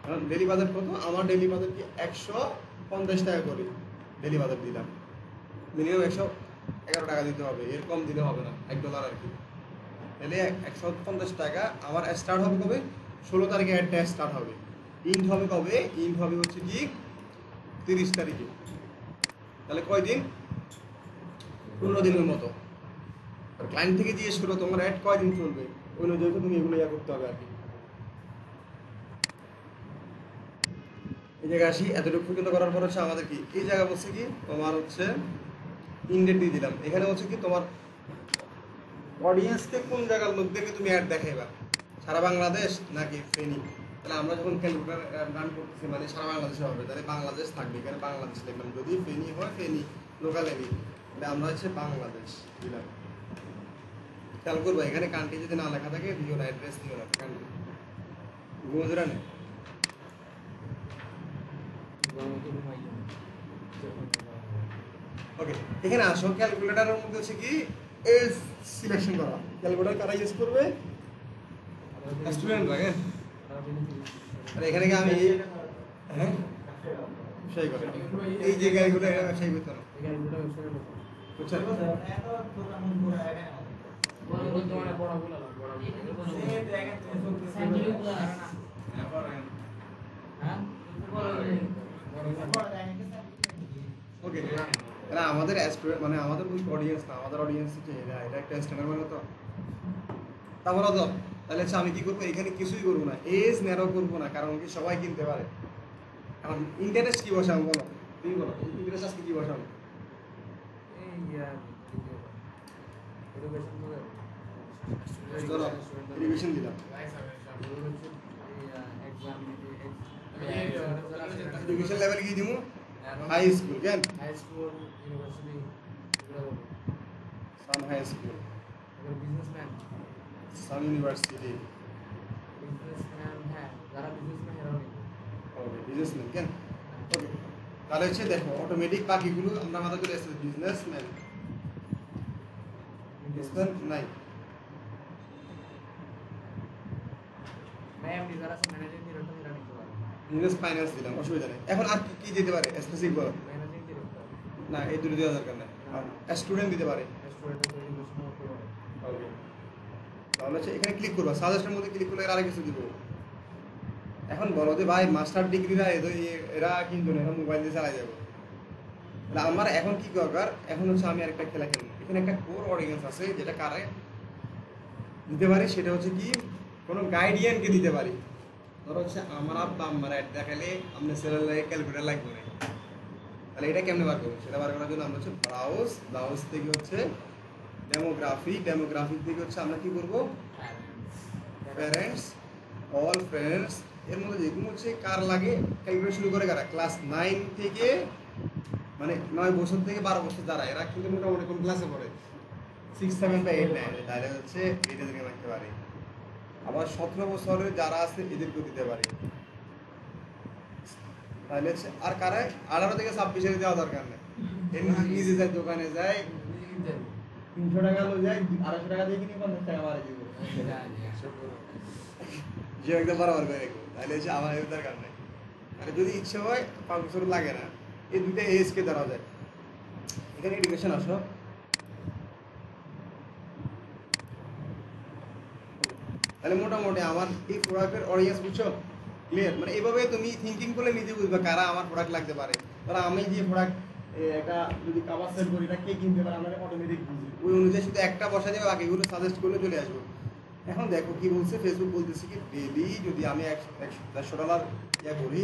কারণ ডেইলি বাজেট কত আমার ডেইলি বাজেট কি 150 টাকা করে ডেইলি বাজেট দিলাম মিনিমাম 111 টাকা দিতে হবে এর কম দিলে হবে না $1 আর কি তাহলে 150 টাকা আমার স্টার্ট হবে কবে 16 তারিখে অ্যাডটা স্টার্ট হবে ইন্ড হবে কবে ইন্ড হবে হচ্ছে কি 30 তারিখে। তাহলে কয়দিন? 15 দিনের মতো। আর ক্লায়েন্ট থেকে জিজ্ঞেস করো তোমার অ্যাড কয়দিন চলবে, ওই অনুযায়ী তুমি এগুলো করতে হবে আর কি। এই জায়গায় আসি, এতটুকু পর্যন্ত করার পর হচ্ছে আমাদের কি এই জায়গা বলছে কি তোমার হচ্ছে ইন্ডেট দিয়ে দিলাম। এখানে হচ্ছে কি তোমার অডিয়েন্সকে কোন জায়গার লোকদেরকে তুমি অ্যাড দেখাইবা, সারা বাংলাদেশ নাকি ফেনী। তাহলে আমরা যখন ক্যালকুলেটার রান করতেছি মানে সারা বাংলাদেশে হবে, তাহলে বাংলাদেশ থাকবে, এখানে বাংলাদেশ লিখলাম। যদি ফেনী হয় ফেনী লোকাল এরি, তাহলে আমরা হচ্ছে বাংলাদেশ দিলাম। খেয়াল করবো এখানে কান্ট্রি যদি না লেখা থাকে দিও না, অ্যাড্রেস দিও না, কান্ট্রি গুজরা নেই। ওকে, এখানে আসো, ক্যালকুলেটরের মধ্যে হচ্ছে কি এজ সিলেকশন করা। ক্যালকুলেটর কারা ইউজ করবে? স্টুডেন্টরা। হ্যাঁ, আর এখানে কি আমি হ্যাঁ সেই কথা, এই যে গাড়িগুলো ব্যবসায়ী করতে না, বুঝছেন? ওকে, তাহলে আমাদের মানে আমাদের অডিয়েন্স না, আমাদের অডিয়েন্স হচ্ছে এটা একটা স্ট্যান্ডার্ড মানে তো। তারপর তাহলে হচ্ছে আমি কি করবো, এখানে কিছুই করবো না, এজ ন্যারো করবো না, কারণ কি সবাই কিনতে পারে। এখন ইন্টারেস্ট কি বসাবো বলো, তুমি বলো ইন্টারেস্ট আজকে কি বসাবো? এডুকেশন দিলাম, এডুকেশন লেভেল কি দিব? High school. কেন high school, university, some high school, businessman, some university. Businessman, হ্যাঁ যারা বিজনেসম্যান এরাও নেই। Okay, businessman. কেন? ওকে, তাহলে হচ্ছে দেখো অটোমেটিক বাকিগুলো আমরা আমাদের করে আসছে বিজনেসম্যান, বিজনেসম্যান নাই। ম্যাএমডি যারা আছে ম্যানেজিং ডিরেক্টর এরা নিতে পারে। বিজনেস ফাইন্যান্স দিলাম, অসুবিধা নেই। এখন আর কি দিতে পারে স্পেসিফিক বলো? ম্যানেজিং ডিরেক্টর না, এই দুটো দেওয়া দরকার নেই। স্টুডেন্ট দিতে পারে। স্টুডেন্টের এডুকেশন করতে পারে। ওকে, তাহলে হচ্ছে এখানে ক্লিক করবা, সাজেশনের মধ্যে ক্লিক করলে এর আরেক কিছু দিব। এখন বলো যে ভাই মাস্টার ডিগ্রিরা এরা কিন্তু না, এরা মোবাইল দিয়ে চালাই যাবো। তাহলে আমার এখন কি দরকার, এখন হচ্ছে আমি আরেকটা খেলা খেলবো। এখানে একটা কোর অডিয়েন্স আছে যেটা কারে দিতে পারি, সেটা হচ্ছে কি কোনো গাইডিয়ানকে দিতে পারি। ধরো হচ্ছে আমার আব্বা আমার অ্যাড দেখালে আপনার সেলার লাগে ক্যালকুলেটার লাগবে না। তাহলে এটা কেমনে বার করবো, সেটা বার করার জন্য আমরা হচ্ছে ব্রাউজ থেকে হচ্ছে ডেমোগ্রাফি থেকে হচ্ছে আমরা কি করবো, প্যারেন্টস, অল ফ্রেন্ডস, এর মধ্যে যেগুলো হচ্ছে কার লাগে ক্যালকুলেট শুরু করে কারা ক্লাস 9 থেকে মানে 9 বছর থেকে 12 বছর যারা, এরা কিন্তু মোটামুটি কোন ক্লাসে পড়ে 6, 7 বা 8, 9, তাহলে হচ্ছে এটা থেকে রাখতে পারি। আবার 17 বছরের যারা আছে এদেরকেও দিতে পারি। তাহলে হচ্ছে আর কারা 18 থেকে 26 দেওয়া দরকার নেই, এমনি নিজে যায় দোকানে যায় 300 টাকা লো যায় 250 টাকা দিয়ে কিনে 50 টাকা বাড়াই দিব, যে একদম বরাবর করে রাখবো। তাহলে হচ্ছে আমার এর দরকার নেই। আর যদি ইচ্ছে হয় 5 বছর লাগে না, এই দুইটা এজকে ধরা যায়। এখানে এডুকেশন আসো, তাহলে মোটামুটি আমার এই প্রোডাক্টের অডিয়েন্স বুঝছো ক্লিয়ার। মানে এইভাবে তুমি থিঙ্কিং করলে নিজে বুঝবে কারা আমার প্রোডাক্ট লাগতে পারে। ধরো আমি যে প্রোডাক্ট একটা যদি কাভার সেল করি, এটা কে কিনতে পারে আমরা অটোমেটিক বুঝি, ওই অনুযায়ী শুধু একটা বসা যাবে, বাকিগুলো সাজেস্ট করলে চলে আসবো। এখন দেখো কি বলছে, ফেসবুক বলতেছে কি ডেলি যদি আমি 100 ডলার ইয়া করি,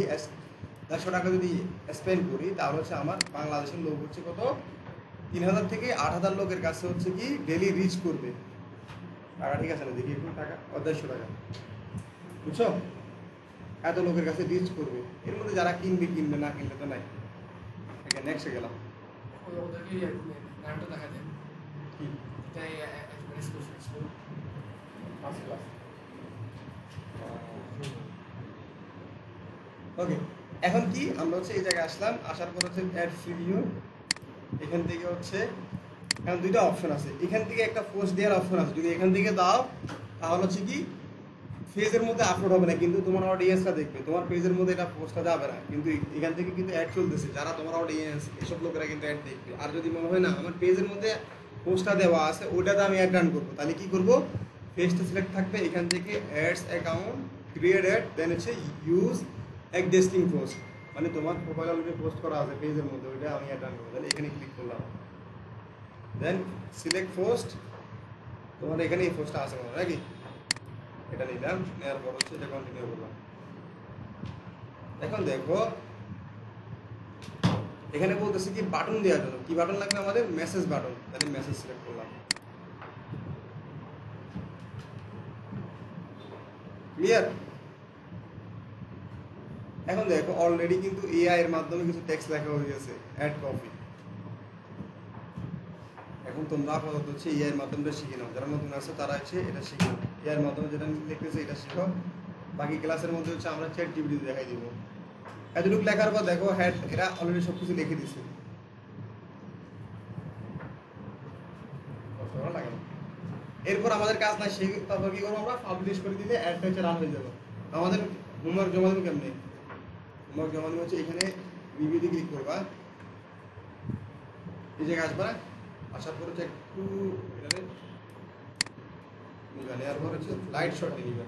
100 টাকা যদি স্পেন্ড করি, তাহলে হচ্ছে আমার বাংলাদেশের লোক হচ্ছে কত 3000 থেকে 8000 লোকের কাছে হচ্ছে কি ডেলি রিচ করবে টাকা। ঠিক আছে না, দেখি একটু টাকা 150 টাকা, বুঝছো, এত লোকের কাছে রিচ করবে। এর মধ্যে যারা কিনবে না কিনলে তো নাই। নেক্সটে গেলাম, ওদেরকে নামটা দেখা দেন কি এটাই স্কুল ফার্স্ট ক্লাস। ওকে, এখন কি আমরা হচ্ছে এই জায়গায় আসলাম, আসার পর হচ্ছে অ্যাড ভিডিও। এখান থেকে হচ্ছে এখন দুইটা অপশন আছে, এখান থেকে একটা পোস্ট দেওয়ার অপশন আছে। যদি এখান থেকে দাও তাহলে হচ্ছে কি পেজের মধ্যে আপলোড হবে না, কিন্তু তোমার অডিয়েন্সরা দেখবে। তোমার পেজের মধ্যে এটা পোস্টটা যাবে না, কিন্তু এখান থেকে কিন্তু অ্যাড চলতেছে, যারা তোমার অডিয়েন্স এসব লোকেরা কিন্তু অ্যাড দেখবে। আর যদি মনে হয় না আমার পেজের মধ্যে পোস্টটা দেওয়া আছে ওইটাতে আমি অ্যাড রান করবো, তাহলে কি করবো, পেজটা সিলেক্ট থাকবে, এখান থেকে অ্যাডস অ্যাকাউন্ট, ক্রিয়েট অ্যাড, দেন হচ্ছে ইউজ এক্সিস্টিং পোস্ট। মানে তোমার প্রোফাইল অলরেডি পোস্ট করা আছে পেজের মধ্যে, ওইটা আমি অ্যাড রান করবো। তাহলে এখানে ক্লিক করলাম, দেন সিলেক্ট পোস্ট, তোমার এখানে এই পোস্টটা আছে মনে হয় নাকি, এটা নিলাম, নেওয়ার পর হচ্ছে এটা কন্টিনিউ করলাম। এখন দেখো এখানে বলতেছে কি বাটন দেওয়ার জন্য, কি বাটন লাগবে আমাদের, মেসেজ বাটন। তাহলে মেসেজ সিলেক্ট করলাম, ক্লিয়ার। এখন দেখো অলরেডি কিন্তু এআই এর মাধ্যমে কিছু টেক্সট লেখা হয়ে গেছে, অ্যাড কপি। এখন তোমরা আপাতত হচ্ছে এআই এর মাধ্যমে শিখে নাও, যারা নতুন আছে তারা হচ্ছে এটা শিখে নাও, এআই এর মাধ্যমে যেটা লিখতেছে এটা শিখো। বাকি ক্লাসের মধ্যে হচ্ছে আমরা চ্যাট জিপিটি দেখাই দিব। এতটুকু লেখার পর দেখো হ্যাড এরা অলরেডি সব কিছু লিখে দিচ্ছে, লাগে না। এরপর আমাদের কাজ নাই, সেই তারপর কি করবো আমরা, পাবলিশ করে দিলে অ্যাডটা হচ্ছে রান হয়ে যাবে। আমাদের হোমওয়ার্ক জমা দেবো কেমনি, হোমওয়ার্ক জমা দেবো হচ্ছে এখানে রিভিউতে ক্লিক করবা, এই জায়গায় আসবা, আসার পর হচ্ছে একটু এখানে নিবা, নেওয়ার পর হচ্ছে লাইট শট নিয়ে নিবা,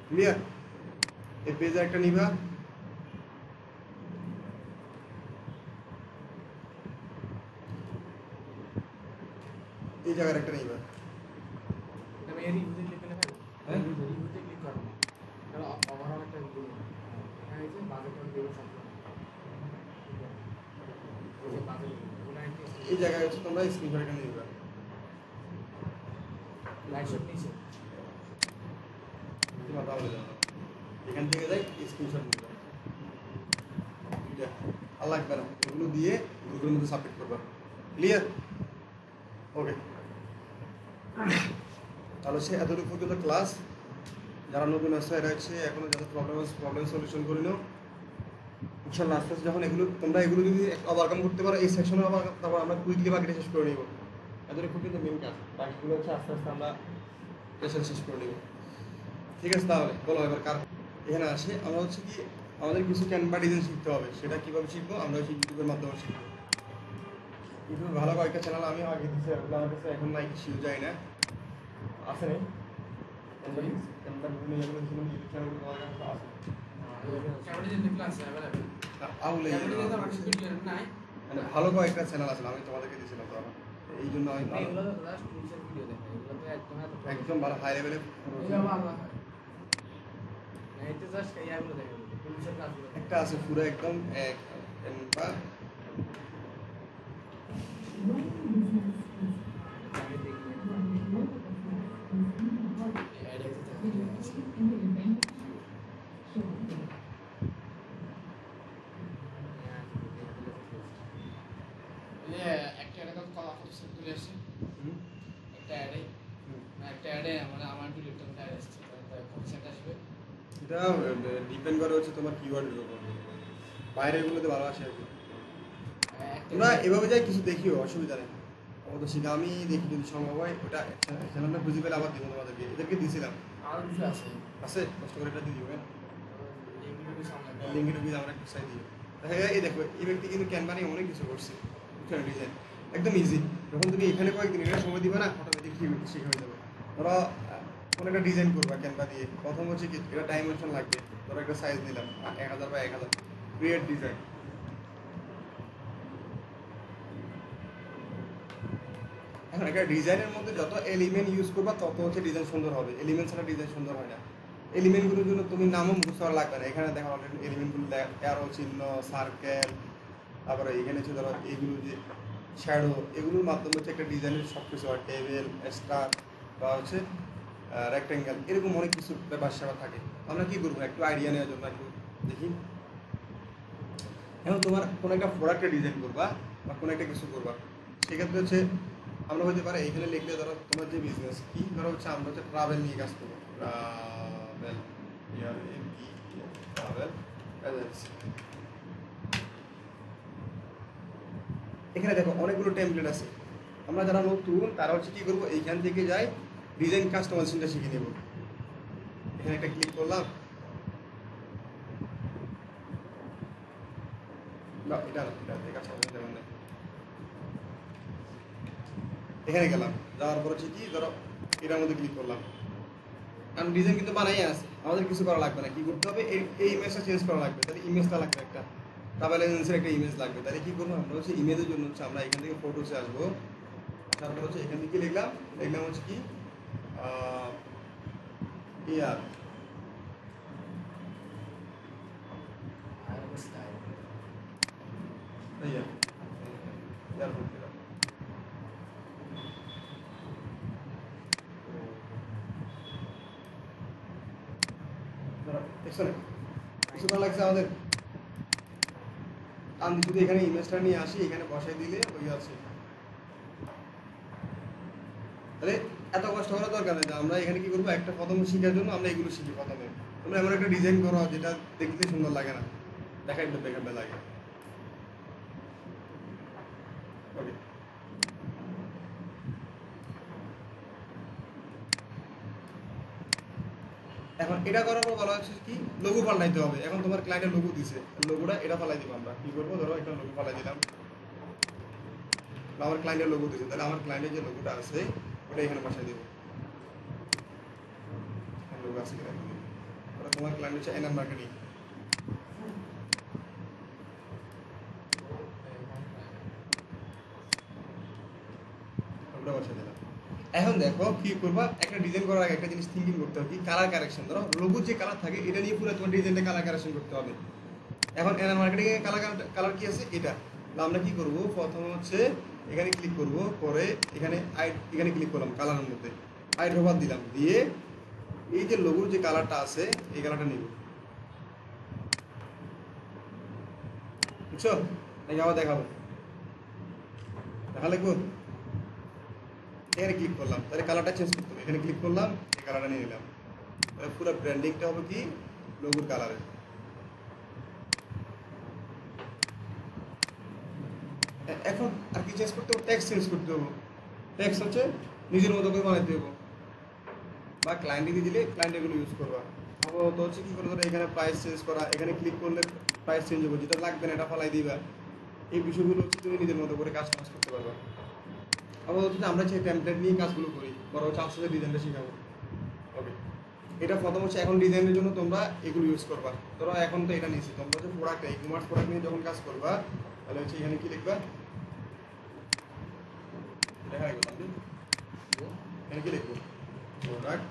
ক্লিয়ার। এই পেজে একটা নিবা, এই জায়গার একটা নিবা, আমি এর রিভিউতে ক্লিক করে ফেলবো। হ্যাঁ রিভিউতে ক্লিক করব না, কারণ ওভারঅল একটা রিভিউ এখানে যে বাজেট অন দেব সব ওই বাজেট ওগুলো একটা এই জায়গায় হচ্ছে তোমরা স্ক্রিনশট একটা নিবা, লাইট শট নিচে তোমার তাহলে জানো এখান থেকে যাই স্ক্রিনশট নিবা, এটা আর লাগবে না, এগুলো দিয়ে গ্রুপের মধ্যে সাবমিট করবা, ক্লিয়ার। ওকে, তাহলে সে এতটুকু পর্যন্ত ক্লাস। যারা নতুন আসছে এরা হচ্ছে এখনো যাদের প্রবলেম সলিউশন করে নাও ইনশাল্লাহ। আস্তে আস্তে যখন এগুলো তোমরা এগুলো যদি ওভারকাম করতে পারো এই সেকশনে, আবার তারপর আমরা কুইকলি বাকিটা শেষ করে নিব। এতটুকু কিন্তু মেন কাজ, বাকিগুলো হচ্ছে আস্তে আস্তে আমরা সেশন শেষ করে নিব। ঠিক আছে, তাহলে বলো এবার কার এখানে আসে। আমরা হচ্ছে কি আমাদের কিছু ক্যানভা ডিজাইন শিখতে হবে, সেটা কীভাবে শিখবো আমরা হচ্ছে ইউটিউবের মাধ্যমে শিখবো। ইউটিউবে ভালো কয়েকটা চ্যানেল আমি আগে দিচ্ছি, ওগুলো আমার কাছে এখন নাই, শিউ যায় না, আছে নেই ক্যানভা বিভিন্ন যেগুলো ছিল ইউটিউব চ্যানেলগুলো তোমার কাছে আছে ক্যামেরা যে ক্লাস अवेलेबल আউলে ক্যামেরা তো আমার ভিডিও নাই, মানে ভালো কয়েকটা চ্যানেল আছে, আমি তোমাদেরকে দিয়েছিলাম তো এই জন্য আমি ভালো এগুলো তো লাস্ট নিচের ভিডিও দেখে, এগুলো তো একদম ভালো হাই লেভেলে এগুলো ভালো হয় না, এটা জাস্ট ইয়াগুলো দেখে পুলিশের কাজগুলো একটা আছে পুরো একদম এক বা আমি দেখি অ্যাড হইতে থাকে একটা এরকম কলা ফটো সেট তুলে আসছে, একটা অ্যাডে একটা অ্যাডে মানে আমার ভিডিওটা অ্যাড আসছে, ফটো সেট আসবে। এটা ডিপেন্ড করে হচ্ছে তোমার কিওয়ার্ডের উপর, বাইরেগুলোতে ভালো আসে আর কি। তোমরা এভাবে যাই কিছু দেখিও, অসুবিধা নেই, অত শিখা আমি দেখি যদি সম্ভব হয় ওটা চ্যানেলটা খুঁজে পেলে আবার দিব তোমাদেরকে, এদেরকে দিয়েছিলাম আরো কিছু আছে আছে, কষ্ট করে এটা দিয়ে দিবে, লিঙ্কগুলো কি সামনে লিঙ্কের ঢুকিয়ে আমরা একটু সাইড দিই। এই দেখো এই ব্যক্তি কিন্তু ক্যানভা নিয়ে অনেক কিছু করছে, ডিজাইন একদম ইজি। যখন তুমি এখানে কয়েকদিন এটা সময় দিবে না, অটোমেটিক শিখে হয়ে যাবে। ধরো কোনো একটা ডিজাইন করবা ক্যানভা দিয়ে, প্রথম হচ্ছে কি এটা ডাইমেনশন লাগবে, ধরো একটা সাইজ নিলাম 1000 বাই 1000, ক্রিয়েট ডিজাইন। এখন একটা ডিজাইনের মধ্যে যত এলিমেন্ট ইউজ করবা তত হচ্ছে ডিজাইন সুন্দর হবে, এলিমেন্ট ছাড়া ডিজাইন সুন্দর হয় না। এলিমেন্টগুলোর জন্য তুমি নামও মুখস্থ করা লাগবে না, এখানে দেখো অলরেডি এলিমেন্টগুলো অ্যারো চিহ্ন, সার্কেল, তারপরে এখানে হচ্ছে ধরো এইগুলো যে শ্যাডো, এগুলোর মাধ্যমে হচ্ছে একটা ডিজাইনের সব কিছু হয়, টেবিল, স্টার বা হচ্ছে রেক্টেঙ্গেল, এরকম অনেক কিছু ব্যাপার স্যাপার থাকে। আমরা কী করবো একটু আইডিয়া নেওয়ার জন্য একটু দেখি। এখন তোমার কোনো একটা প্রোডাক্টের ডিজাইন করবা বা কোনো একটা কিছু করবা, সেক্ষেত্রে হচ্ছে আমরা হতে পারে এখানে লিখলে ধরো তোমার যে বিজনেস কি, ধরো হচ্ছে আমরা হচ্ছে ট্রাভেল নিয়ে কাজ করবো, ট্রাভেল এজেন্সি। এখানে দেখো অনেকগুলো টেমপ্লেট আছে, আমরা যারা নতুন তারা হচ্ছে কি করবো এইখান থেকে যাই ডিজাইন কাস্টমাইজেশনটা শিখে নেব। এখানে একটা ক্লিক করলাম, না এটা না, এটা কাস্টমাইজেশন দেবেন না, এখানে গেলাম যাওয়ার পর হচ্ছে কি ধরো এটার মধ্যে ক্লিক করলাম, কারণ ডিজাইন কিন্তু বানাই আছে, আমাদের কিছু করা লাগবে না। কি করতে হবে, এই ইমেজটা চেঞ্জ করা লাগবে, তাহলে ইমেজটা লাগবে একটা ট্রাভেল এজেন্সির একটা ইমেজ লাগবে। তাহলে কি করবো আমরা হচ্ছে ইমেজের জন্য হচ্ছে আমরা এখান থেকে ফটোসে আসবো, তারপর হচ্ছে এখান থেকে লিখলাম হচ্ছে কি ইয়ার ইয়ার কিছু করা লাগছে আমাদের, আমি শুধু এখানে ইমেজটা নিয়ে আসি, এখানে বসাই দিলে ওই আছে। তাহলে এত কষ্ট করার দরকার নেই, আমরা এখানে কি করবো, একটা প্রথম শেখার জন্য আমরা এগুলো শিখি প্রথমে। তোমরা এমন একটা ডিজাইন করো যেটা দেখতে সুন্দর লাগে না, দেখাই দেখাবে লাগে। ওকে, এখন এটা করার পর বলা হচ্ছে কি লোগো পাল্টাইতে হবে। এখন তোমার ক্লায়েন্টের লোগো দিছে, লোগোটা এটা পাল্টাই দিব। আমরা কি করবো, ধরো একটা লোগো পাল্টাই দিলাম, আমার ক্লায়েন্টের লোগো দিছে, তাহলে আমার ক্লায়েন্টের যে লোগোটা আছে ওটা এখানে বসাই দিব। লোগো আছে কিনা ওটা তোমার ক্লায়েন্ট হচ্ছে এনএম মার্কেটিং, ওটা বসাই দিলাম। এখন দেখো কি করবা, একটা ডিজাইন করার আগে একটা জিনিস থিঙ্কিং করতে হবে, কি কালার কারেকশন। ধরো লোগোর যে কালার থাকে এটা নিয়ে পুরো তোমার ডিজাইনটা কালার কারেকশন করতে হবে। এখন এনএম মার্কেটিং এর কালার কি আছে এটা, আমরা কি করব, প্রথম হচ্ছে এখানে ক্লিক করব, পরে এখানে ক্লিক করলাম কালারের মধ্যে, ড্রপার দিলাম, দিয়ে এই যে লোগোর যে কালারটা আছে এই কালারটা নিব, বুঝছো? নাকি আবার দেখাবো, দেখা লাগবো। এখানে ক্লিক করলাম, তাহলে কালারটা চেঞ্জ করতে হবে, এখানে ক্লিক করলাম, এই কালারটা নিয়ে নিলাম, তাহলে পুরো ব্র্যান্ডিংটা হবে কি লোগোর কালারে। এখন আর কি চেঞ্জ করতে হবে, টেক্সট চেঞ্জ করতে হবে। টেক্সট হচ্ছে নিজের মতো করে বানাইতে হবে, বা ক্লায়েন্টকে দিলে ক্লায়েন্ট এগুলো ইউজ করবা। আপাতত হচ্ছে কি করে, ধরো এখানে প্রাইস চেঞ্জ করা, এখানে ক্লিক করলে প্রাইস চেঞ্জ হবে, যেটা লাগবে না এটা ফলাই দিবা। এই বিষয়গুলো হচ্ছে তুমি নিজের মতো করে কাজ করতে পারবা। আপাতত আমরা সেই টেমপ্লেট নিয়ে কাজগুলো করি, বড় হচ্ছে আস্তে আস্তে ডিজাইনটা শিখাবো। ওকে, এটা প্রথম হচ্ছে এখন ডিজাইনের জন্য তোমরা এগুলো ইউজ করবা। ধরো এখন তো এটা নিয়েছি, তোমরা হচ্ছে প্রোডাক্ট ই কমার্স প্রোডাক্ট নিয়ে যখন কাজ করবা, তাহলে হচ্ছে এখানে কি লিখবা, দেখা গেল এখানে কি লিখবো, প্রোডাক্ট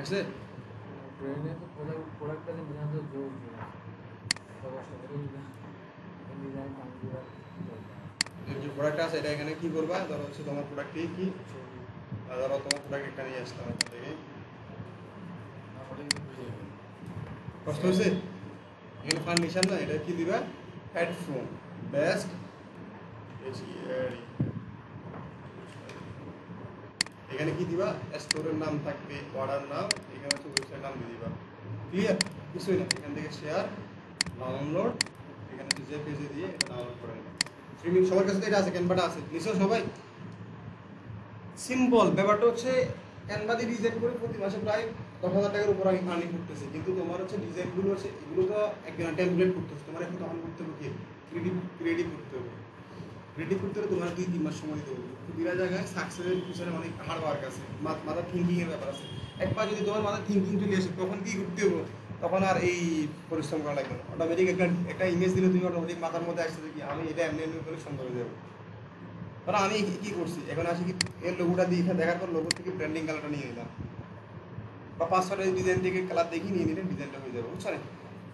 আছে। যে প্রোডাক্ট আছে এটা এখানে কি করবা, ধরো হচ্ছে তোমার প্রোডাক্টই কি, ধরো তোমার প্রোডাক্ট একটা নিয়ে আসলাম এখান থেকে, কষ্ট হয়েছে। এখানে ফার্নিচার না, এটা কি দিবা, হেডফোন বেস্ট, এখানে কি দিবা, স্টোরের নাম থাকবে, অর্ডার নাম, এখানে হচ্ছে ওয়েবসাইট নাম দিয়ে দিবা। ক্লিয়ার, কিছুই না। এখান থেকে শেয়ার, ডাউনলোড, এখানে হচ্ছে যে পেজে দিয়ে এটা ডাউনলোড করে নেবে। স্ট্রিমিং সবার কাছে তো এটা আছে, ক্যানভাটা আছে নিশ্চয় সবাই। সিম্পল ব্যাপারটা হচ্ছে ক্যানভা দিয়ে ডিজাইন করে প্রতি মাসে প্রায় 10,000 টাকার উপর আমি আর্নিং করতেছি, কিন্তু তোমার হচ্ছে ডিজাইনগুলো হচ্ছে এগুলো তো একদিন টেমপ্লেট করতেছে, তোমার এখন তখন করতে হবে কি ক্রিয়েটিভ করতে হবে। ক্রিয়েটিভ করতে হলে তোমার 2-3 মাস সময় দিতে হবে। প্রতিটা জায়গায় সাকসেসের পিছনে অনেক হার্ড ওয়ার্ক আছে, মাথার থিঙ্কিংয়ের ব্যাপার আছে। একবার যদি তোমার মাথায় থিঙ্কিং চলে আসে তখন কি করতে হবে, তখন আর এই পরিশ্রম করা লাগবে না। অটোমেটিক একটা ইমেজ দিলে তুমি অটোমেটিক মাথার মধ্যে আসছে কি আমি এটা এমনি এমনি করে সুন্দর হয়ে যাবো। কারণ আমি কি করছি, এখন আসি কি এর লোগোটা দিয়ে এখানে দেখার পর লোগো থেকে ব্র্যান্ডিং কালারটা নিয়ে নিলাম, বা 5-6টা ডিজাইন থেকে কালার দেখি নিয়ে নিলে ডিজাইনটা হয়ে যাবে, বুঝছো না?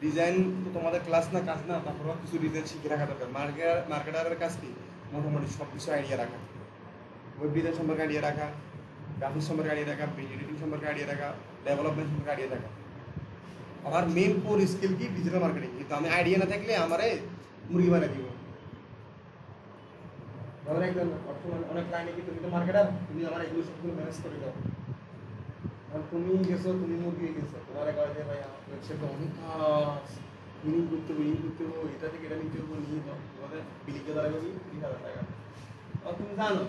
ডিজাইন তো তোমাদের ক্লাস না কাজ না, তারপর কিছু ডিজাইন শিখে রাখা দরকার। মার্কেটারের কাজ কি, মোটামুটি সব কিছু আইডিয়া রাখা, ওয়েব ডিজাইন সম্পর্কে আইডিয়া রাখা, গ্রাফিক্স সম্পর্কে আইডিয়া রাখা, পেজ এডিটিং সম্পর্কে আইডিয়া রাখা, ডেভেলপমেন্ট সম্পর্কে আইডিয়া রাখা। আমার মেন কোর স্কিল কি, ডিজিটাল মার্কেটিং। কিন্তু আমি আইডিয়া না থাকলে আমারে মুরগি বানিয়ে দিব। ধরো একজন অনেক ক্লায়েন্ট কি তুমি তো মার্কেটার, তুমি আমার এগুলো সবগুলো ম্যানেজ করে দাও। আর তুমি গেছো, তুমি মুরগি গেছো, তোমার কয় যে ভাই আমার ওয়েবসাইট তো অনেক কাজ, ইনিং করতে হবে, এটা থেকে এটা নিতে হবে, নিয়ে দাও। তোমাদের বিলিকে দ্বারা করি 30,000 টাকা। আর তুমি জানো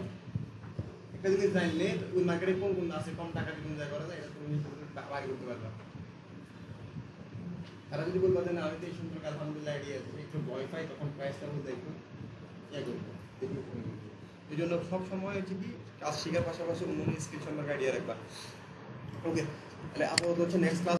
একটা জিনিস জানলে ওই মার্কেটে কোন কোন আছে, কম টাকা কোন জায়গায় করা যায়, এটা তুমি বাড়ি করতে পারবা। তারা যদি বলবো যে না আমি তো এই সুন্দর কাজ আলহামদুলিল্লাহ আইডিয়া আছে, একটু ভয় পাই, তখন প্রাইসটা বলতে একটু ইয়ে করবো। এই জন্য সব সময় হচ্ছে কি কাজ শেখার পাশাপাশি অন্য স্কিল সম্পর্কে আইডিয়া রাখবা। ওকে, তাহলে আপাতত হচ্ছে নেক্সট ক্লাস